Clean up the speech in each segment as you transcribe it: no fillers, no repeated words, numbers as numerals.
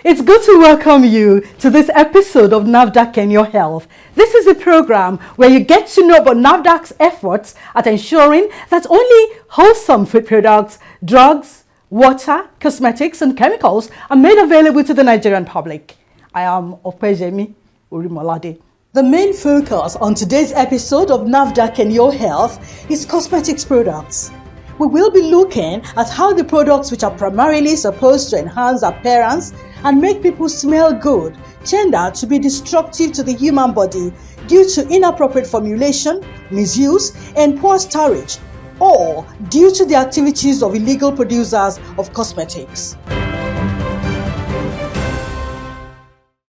It's good to welcome you to this episode of NAFDAC and Your Health. This is a program where you get to know about NAFDAC's efforts at ensuring that only wholesome food products, drugs, water, cosmetics, and chemicals are made available to the Nigerian public. I am Opejemi Urimolade. The main focus on today's episode of NAFDAC and Your Health is cosmetics products. We will be looking at how the products, which are primarily supposed to enhance appearance and make people smell good, turned out to be destructive to the human body due to inappropriate formulation, misuse, and poor storage, or due to the activities of illegal producers of cosmetics.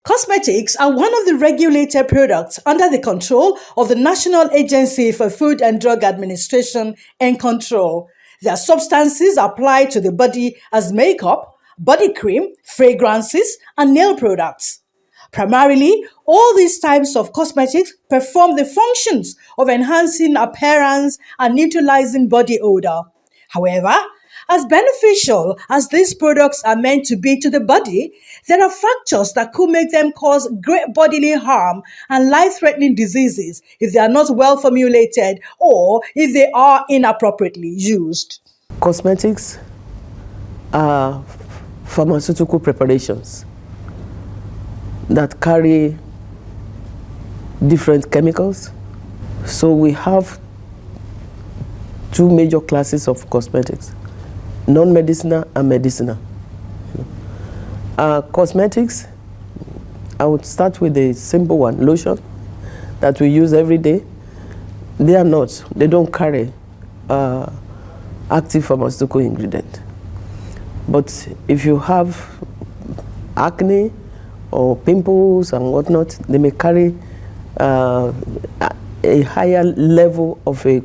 Cosmetics are one of the regulated products under the control of the National Agency for Food and Drug Administration and Control. They are substances applied to the body as makeup, body cream, fragrances, and nail products. Primarily, all these types of cosmetics perform the functions of enhancing appearance and neutralizing body odor. However, as beneficial as these products are meant to be to the body, there are factors that could make them cause great bodily harm and life-threatening diseases if they are not well formulated or if they are inappropriately used. Cosmetics are pharmaceutical preparations that carry different chemicals. So we have two major classes of cosmetics: non-medicinal and medicinal. Cosmetics, I would start with the simple one, lotion, that we use every day. They don't carry active pharmaceutical ingredient. But if you have acne or pimples and whatnot, they may carry a higher level of a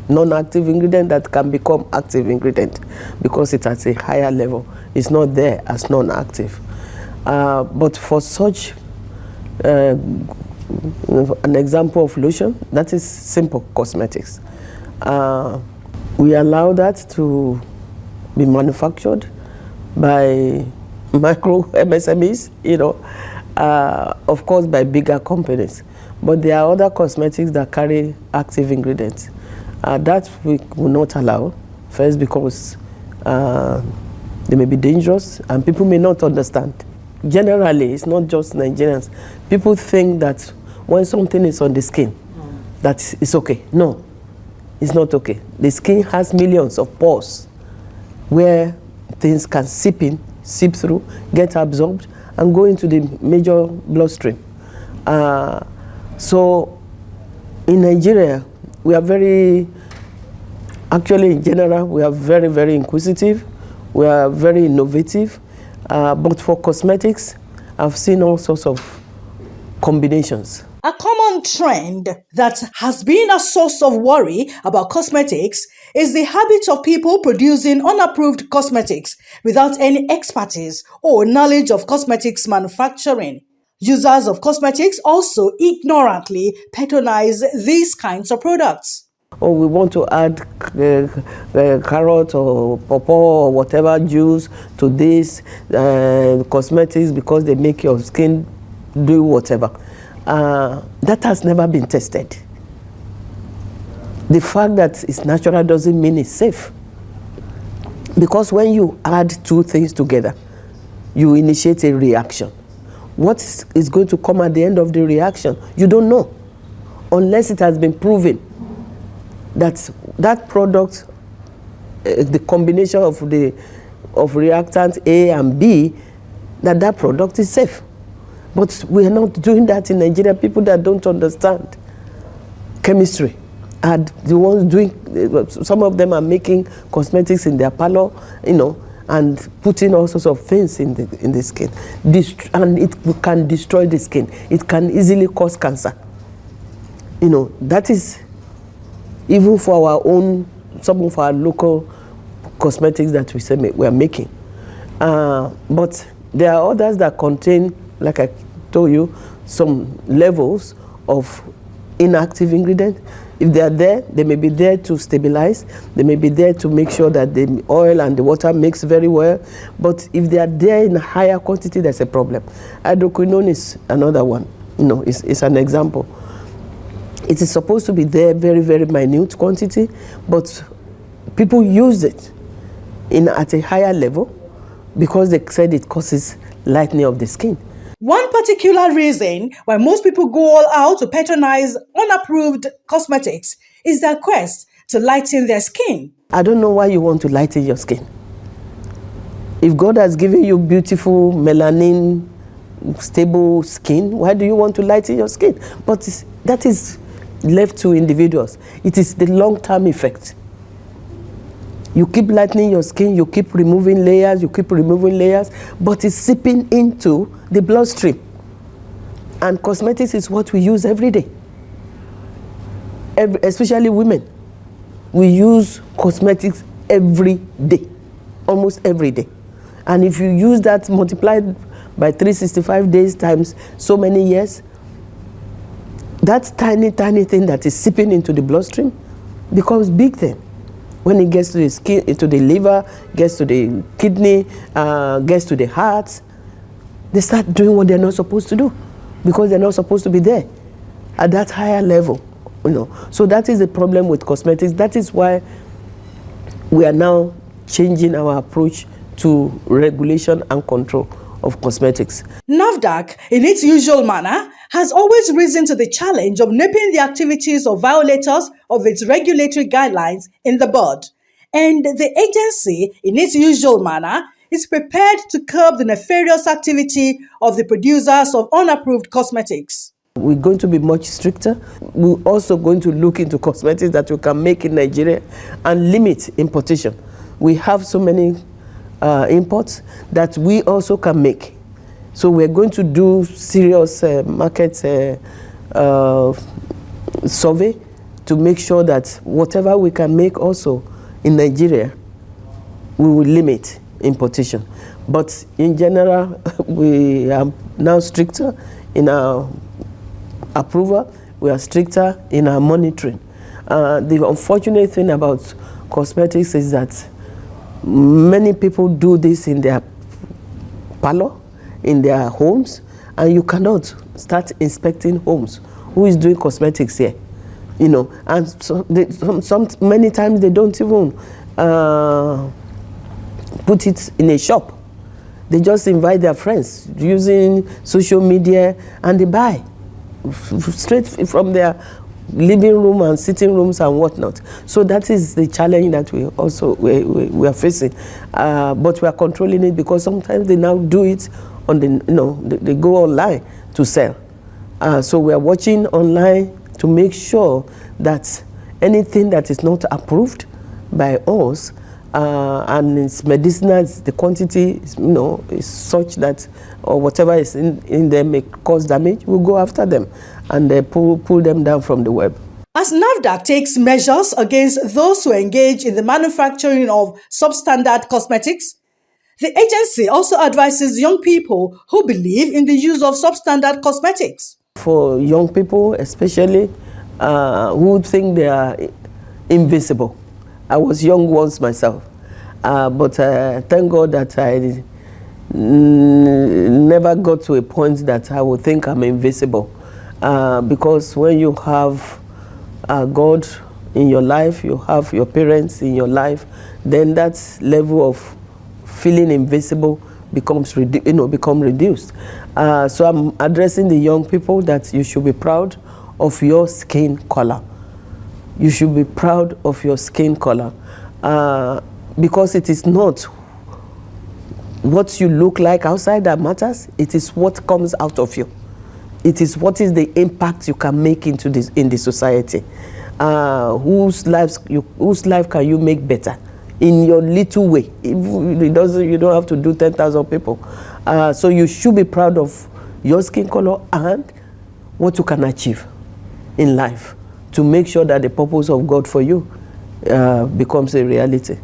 non-active ingredient that can become active ingredient because it's at a higher level. It's not there as non-active. But for such, an example of lotion, that is simple cosmetics. We allow that to be manufactured by micro MSMEs, of course by bigger companies. But there are other cosmetics that carry active ingredients. That we will not allow, first because they may be dangerous and people may not understand. Generally, it's not just Nigerians. People think that when something is on the skin, that it's okay. No, it's not okay. The skin has millions of pores where things can seep through, get absorbed, and go into the major bloodstream. So in Nigeria, we are actually in general, we are very, very inquisitive. We are very innovative. But for cosmetics, I've seen all sorts of combinations. A common trend that has been a source of worry about cosmetics is the habit of people producing unapproved cosmetics without any expertise or knowledge of cosmetics manufacturing. Users of cosmetics also ignorantly patronize these kinds of products. Or we want to add carrot or pawpaw or whatever juice to this cosmetics because they make your skin do whatever. That has never been tested. The fact that it's natural doesn't mean it's safe. Because when you add two things together, you initiate a reaction. What is going to come at the end of the reaction, you don't know, unless it has been proven that that product, the combination of reactants A and B, that product is safe. But we are not doing that in Nigeria. People that don't understand chemistry are the ones doing. Some of them are making cosmetics in their parlor, and putting all sorts of things in the skin. And it can destroy the skin. It can easily cause cancer. That is even for our own, some of our local cosmetics that we say we are making. But there are others that contain, like I told you, some levels of inactive ingredients. If they are there, they may be there to stabilize. They may be there to make sure that the oil and the water mix very well. But if they are there in a higher quantity, there's a problem. Hydroquinone is another one. It's an example. It is supposed to be there very, very minute quantity, but people use it at a higher level because they said it causes lightening of the skin. One particular reason why most people go all out to patronize unapproved cosmetics is their quest to lighten their skin. I don't know why you want to lighten your skin. If God has given you beautiful melanin, stable skin, why do you want to lighten your skin? But that is left to individuals. It is the long-term effect. You keep lightening your skin, you keep removing layers, but it's seeping into the bloodstream. And cosmetics is what we use every day. Especially women. We use cosmetics every day, almost every day. And if you use that multiplied by 365 days times so many years, that tiny, tiny thing that is seeping into the bloodstream becomes big thing. When it gets to the skin, to the liver, gets to the kidney, gets to the heart, they start doing what they're not supposed to do because they're not supposed to be there at that higher level. So that is the problem with cosmetics. That is why we are now changing our approach to regulation and control of cosmetics. NAFDAC, in its usual manner, has always risen to the challenge of nipping the activities of violators of its regulatory guidelines in the bud. And the agency, in its usual manner, is prepared to curb the nefarious activity of the producers of unapproved cosmetics. We're going to be much stricter. We're also going to look into cosmetics that we can make in Nigeria and limit importation. We have so many imports that we also can make. So we're going to do serious market survey to make sure that whatever we can make also in Nigeria, we will limit importation. But in general, we are now stricter in our approval. We are stricter in our monitoring. The unfortunate thing about cosmetics is that many people do this in their parlor, in their homes, and you cannot start inspecting homes. Who is doing cosmetics here? And so many times they don't even put it in a shop. They just invite their friends using social media and they buy straight from their living room and sitting rooms and whatnot. So that is the challenge that we are facing. But we are controlling it because sometimes they now do it on they go online to sell. So we are watching online to make sure that anything that is not approved by us and it's medicinal, the quantity is such that or whatever is in them may cause damage, we'll go after them and pull them down from the web. As NAFDAC takes measures against those who engage in the manufacturing of substandard cosmetics, the agency also advises young people who believe in the use of substandard cosmetics. For young people especially, who think they are invisible. I was young once myself, but thank God that I never got to a point that I would think I'm invisible. Because when you have God in your life, you have your parents in your life, then that level of feeling invisible becomes reduced. So I'm addressing the young people that you should be proud of your skin color. You should be proud of your skin color because it is not what you look like outside that matters. It is what comes out of you. It is what is the impact you can make in the society. Whose life can you make better in your little way? You don't have to do 10,000 people. So you should be proud of your skin color and what you can achieve in life to make sure that the purpose of God for you becomes a reality.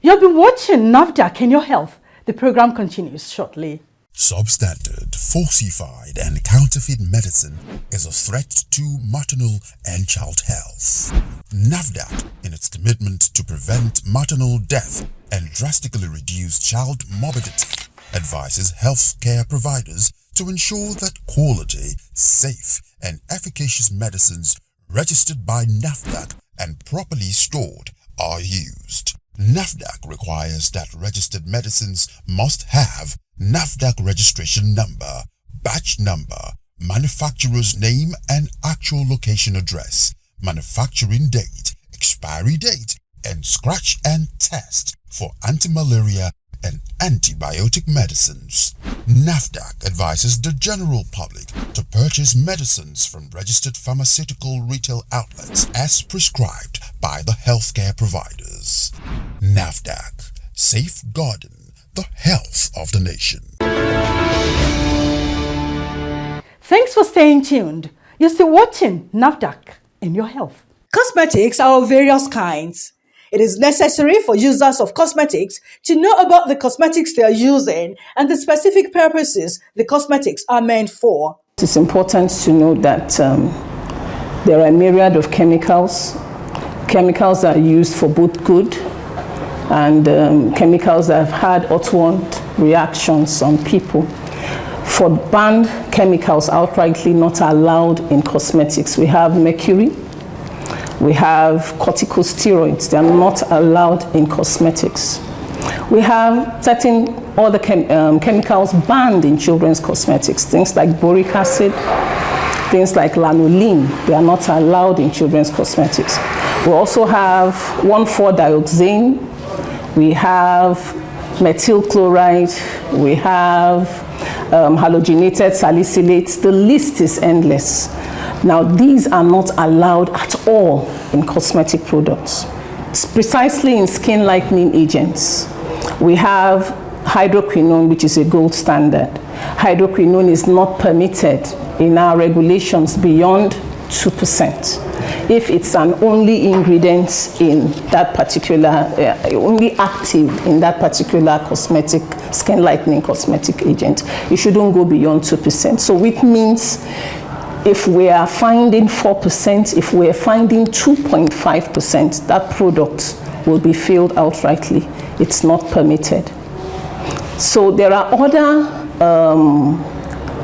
You've been watching NAFDAC and Your Health. The program continues shortly. Substandard, falsified, and counterfeit medicine is a threat to maternal and child health. NAFDAC, in its commitment to prevent maternal death and drastically reduce child morbidity, advises healthcare providers to ensure that quality, safe, and efficacious medicines registered by NAFDAC and properly stored are used. NAFDAC requires that registered medicines must have NAFDAC registration number, batch number, manufacturer's name and actual location address, manufacturing date, expiry date, and scratch and test for anti-malaria and antibiotic medicines. NAFDAC advises the general public to purchase medicines from registered pharmaceutical retail outlets as prescribed by the healthcare providers. NAFDAC, safeguarding the health of the nation. Thanks for staying tuned. You're still watching NAFDAC in your health. Cosmetics are of various kinds. It is necessary for users of cosmetics to know about the cosmetics they are using and the specific purposes the cosmetics are meant for. It's important to know that there are a myriad of chemicals. Chemicals that are used for both good and chemicals that have had outward reactions on people. For banned chemicals outrightly not allowed in cosmetics, we have mercury, we have corticosteroids, they are not allowed in cosmetics. We have certain other chemicals banned in children's cosmetics, things like boric acid, things like lanolin, they are not allowed in children's cosmetics. We also have 1,4-dioxane, we have methyl chloride, we have halogenated salicylates. The list is endless. Now, these are not allowed at all in cosmetic products. It's precisely in skin lightening agents. We have hydroquinone, which is a gold standard. Hydroquinone is not permitted in our regulations beyond 2%. If it's an only ingredient in that particular, only active in that particular cosmetic, skin lightening cosmetic agent, it shouldn't go beyond 2%. So it means if we are finding 4%, if we are finding 2.5%, that product will be failed outrightly. It's not permitted. So there are other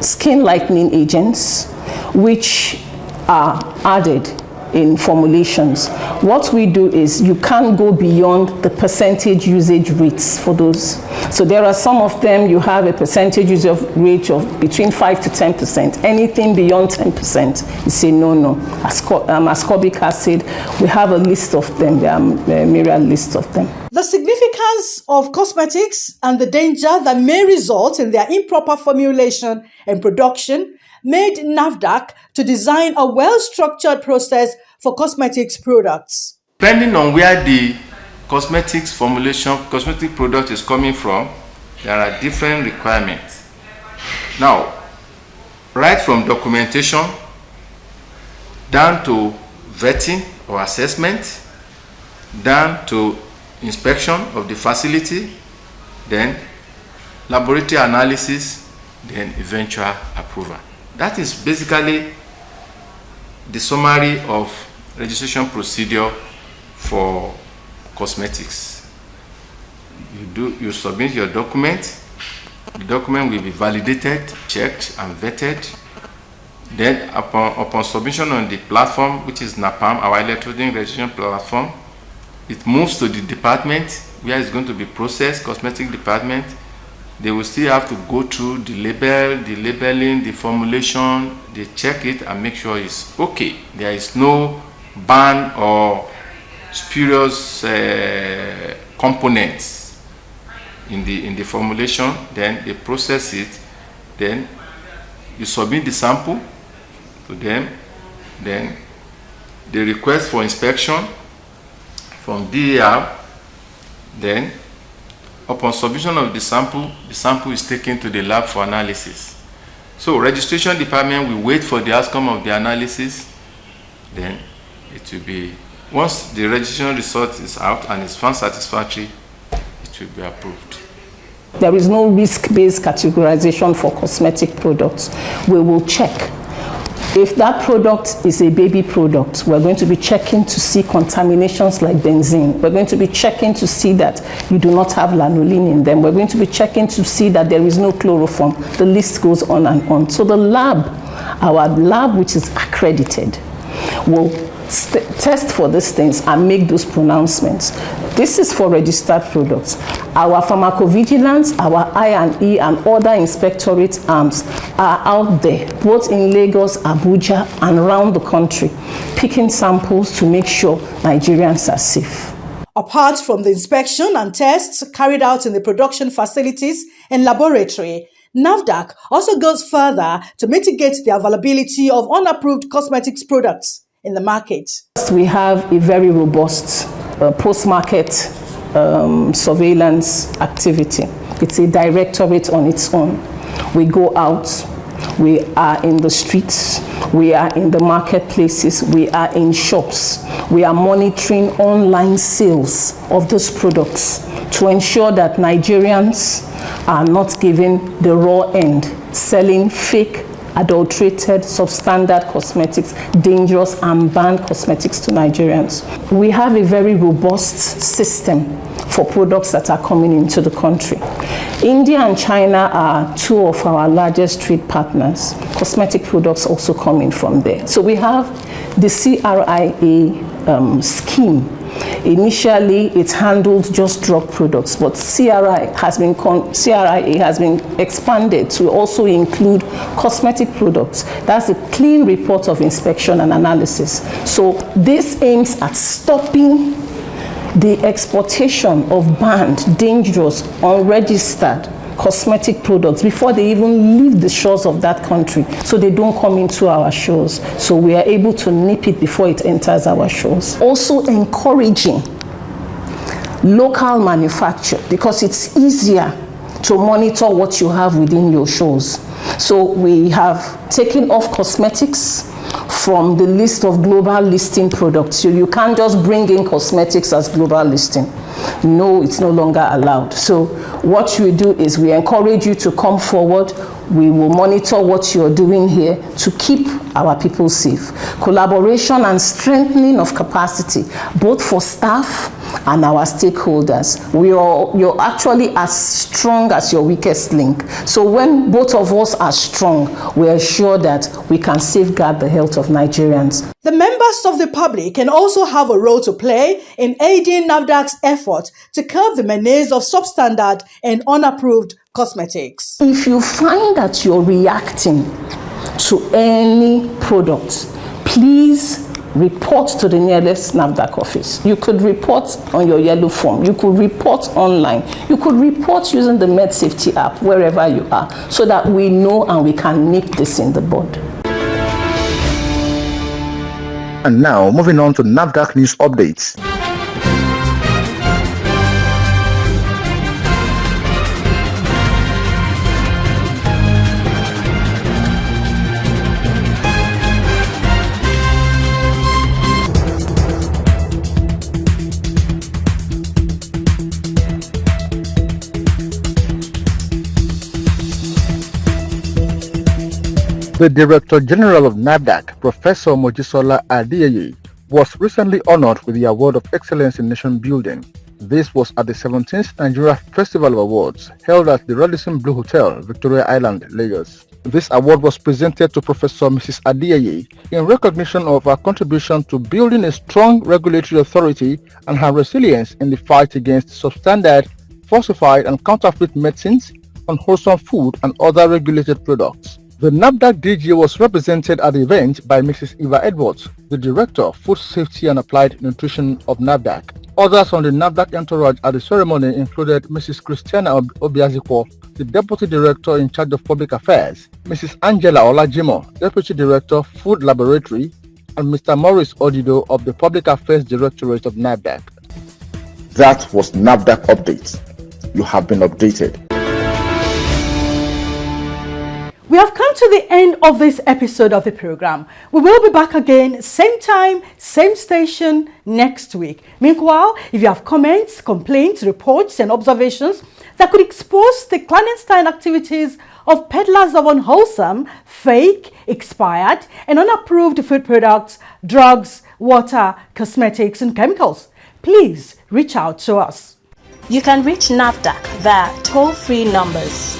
skin lightening agents which are added in formulations. What we do is you can't go beyond the percentage usage rates for those. So there are some of them you have a percentage usage rate of between 5 to 10%. Anything beyond 10%, you say no. Ascorbic acid, we have a list of them. There are a myriad list of them. The significance of cosmetics and the danger that may result in their improper formulation and production made NAFDAC to design a well-structured process for cosmetics products. Depending on where the cosmetics formulation, cosmetic product is coming from, there are different requirements. Now, right from documentation down to vetting or assessment, down to inspection of the facility, then laboratory analysis, then eventual approval. That is basically the summary of registration for cosmetics. You submit your document. The document will be validated, checked, and vetted. Then, upon submission on the platform, which is NAPAM, our electronic registration platform, it moves to the department where it's going to be processed, cosmetic department. They will still have to go through the labeling, the formulation. They check it and make sure it's okay. There is no ban or spurious components in the formulation. Then they process it. Then you submit the sample to them. Then they request for inspection from DAR. Then upon submission of the sample is taken to the lab for analysis. So registration department will wait for the outcome of the analysis. Then it will be, once the registration result is out and is found satisfactory, it will be approved. There is no risk-based categorization for cosmetic products. We will check. If that product is a baby product, we're going to be checking to see contaminations like benzene. We're going to be checking to see that you do not have lanolin in them. We're going to be checking to see that there is no chloroform. The list goes on and on. So the lab, our lab which is accredited, will test for these things and make those pronouncements. This is for registered products. Our pharmacovigilance, our I&E and other inspectorate arms are out there, both in Lagos, Abuja and around the country, picking samples to make sure Nigerians are safe. Apart from the inspection and tests carried out in the production facilities and laboratory, NAFDAC also goes further to mitigate the availability of unapproved cosmetics products in the market. We have a very robust post-market surveillance activity. It's a directorate on its own. We go out, we are in the streets, we are in the marketplaces, we are in shops, we are monitoring online sales of those products to ensure that Nigerians are not given the raw end, selling fake, adulterated, substandard cosmetics, dangerous and banned cosmetics to Nigerians. We have a very robust system for products that are coming into the country. India and China are two of our largest trade partners. Cosmetic products also coming from there. So we have the CRIA scheme. Initially, it handled just drug products, but CRIA has been expanded to also include cosmetic products. That's a clean report of inspection and analysis. So this aims at stopping the exportation of banned, dangerous, unregistered cosmetic products before they even leave the shores of that country, so they don't come into our shores. So we are able to nip it before it enters our shores. Also encouraging local manufacture, because it's easier to monitor what you have within your shores. So we have taken off cosmetics from the list of global listing products. So you can't just bring in cosmetics as global listing. No, it's no longer allowed. So what we do is we encourage you to come forward. We will monitor what you're doing here to keep our people safe. Collaboration and strengthening of capacity, both for staff and our stakeholders. You're actually as strong as your weakest link. So when both of us are strong, we are sure that we can safeguard the health of Nigerians. The members of the public can also have a role to play in aiding NAFDAC's effort to curb the menace of substandard and unapproved cosmetics. If you find that you're reacting to any product, please report to the nearest NAFDAC office. You could report on your yellow form. You could report online. You could report using the MedSafety app wherever you are, so that we know and we can nip this in the bud. And now, moving on to NAFDAC news updates. The Director General of NAFDAC, Professor Mojisola Adeyeye, was recently honored with the Award of Excellence in Nation Building. This was at the 17th Nigeria Festival of Awards, held at the Radisson Blu Hotel, Victoria Island, Lagos. This award was presented to Professor Mrs. Adeyeye in recognition of her contribution to building a strong regulatory authority and her resilience in the fight against substandard, falsified and counterfeit medicines, unwholesome food and other regulated products. The NAFDAC DG was represented at the event by Mrs. Eva Edwards, the Director of Food Safety and Applied Nutrition of NAFDAC. Others on the NAFDAC entourage at the ceremony included Mrs. Christiana Obiazikwo, the Deputy Director in charge of Public Affairs, Mrs. Angela Olajimo, Deputy Director, Food Laboratory, and Mr. Maurice Odido of the Public Affairs Directorate of NAFDAC. That was NAFDAC Update. You have been updated. We have come to the end of this episode of the program. We will be back again, same time, same station next week. Meanwhile, if you have comments, complaints, reports, and observations that could expose the clandestine activities of peddlers of unwholesome, fake, expired, and unapproved food products, drugs, water, cosmetics, and chemicals, please reach out to us. You can reach NAFDAC via toll-free numbers.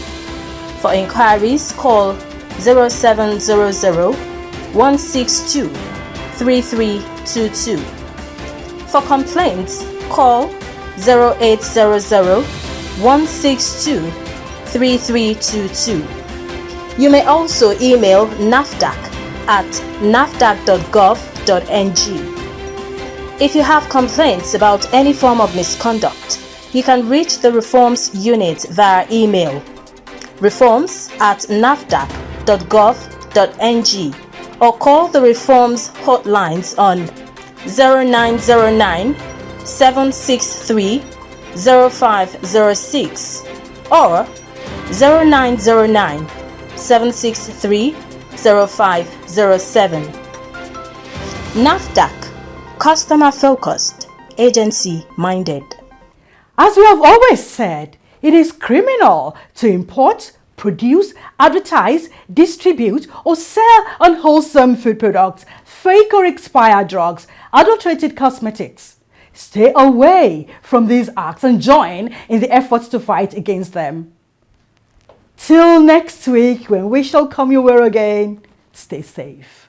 For inquiries, call 0700-162-3322. For complaints, call 0800-162-3322. You may also email NAFDAC at nafdac.gov.ng. If you have complaints about any form of misconduct, you can reach the Reforms Unit via email reforms@nafdac.gov.ng or call the Reforms hotlines on 0909 763 0506 or 0909 763 0507. NAFDAC, customer focused, agency minded. As we have always said, it is criminal to import, produce, advertise, distribute, or sell unwholesome food products, fake or expired drugs, adulterated cosmetics. Stay away from these acts and join in the efforts to fight against them. Till next week, when we shall come your way again, stay safe.